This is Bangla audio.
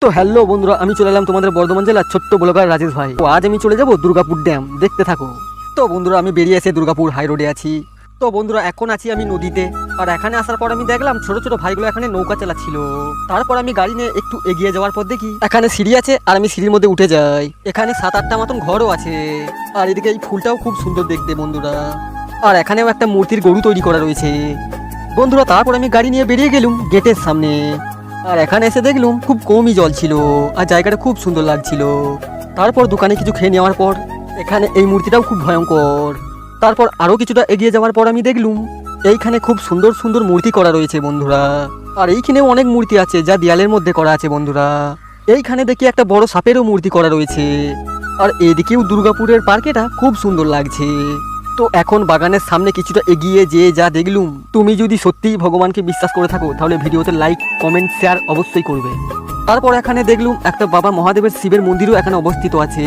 তো হ্যালো বন্ধুরা, আমি চলে এলাম তোমাদের বর্ধমান জেলার ছোট্ট ব্লগার রাজেশ ভাই। তো আজ আমি চলে যাব দুর্গাপুর ড্যাম, দেখতে থাকো। তো বন্ধুরা, আমি বেরিয়ে এসে দুর্গাপুর হাই রোডে আছি। তো বন্ধুরা, এখন আছি আমি নদীতে। আর এখানে আসার পর আমি দেখলাম ছোট ছোট ভাইগুলো এখানে নৌকা চালাচ্ছিল। তারপর আমি গাড়ি নিয়ে একটু এগিয়ে যাওয়ার পর দেখি এখানে সিঁড়ি আছে, আর আমি সিঁড়ির মধ্যে উঠে যাই। এখানে 7-8টা মতন ঘরও আছে। আর এদিকে এই ফুলটাও খুব সুন্দর দেখতে বন্ধুরা। আর এখানেও একটা মূর্তির গরু তৈরি করা রয়েছে বন্ধুরা। তারপর আমি গাড়ি নিয়ে বেরিয়ে গেলুম গেটের সামনে। আর এখানে এসে দেখলুম খুব কমই জল ছিল, আর জায়গাটা খুব সুন্দর লাগছিল। তারপর দোকানে কিছু খেয়ে নেওয়ার পর এখানে এই মূর্তিটাও খুব ভয়ঙ্কর। তারপর আরো কিছুটা এগিয়ে যাওয়ার পর আমি দেখলুম এইখানে খুব সুন্দর সুন্দর মূর্তি করা রয়েছে বন্ধুরা। আর এইখানেও অনেক মূর্তি আছে যা দেয়ালের মধ্যে করা আছে বন্ধুরা। এইখানে দেখি একটা বড় সাপেরও মূর্তি করা রয়েছে। আর এদিকেও দুর্গাপুরের পার্কেটা খুব সুন্দর লাগছে। তো এখন বাগানের সামনে কিছুটা এগিয়ে যেয়ে যা দেখলুম, তুমি যদি সত্যিই ভগবানকে বিশ্বাস করে থাকো তাহলে ভিডিওতে লাইক, কমেন্ট, শেয়ার অবশ্যই করবে। তারপর এখানে দেখলুম একটা বাবা মহাদেবের শিবের মন্দিরও এখানে অবস্থিত আছে।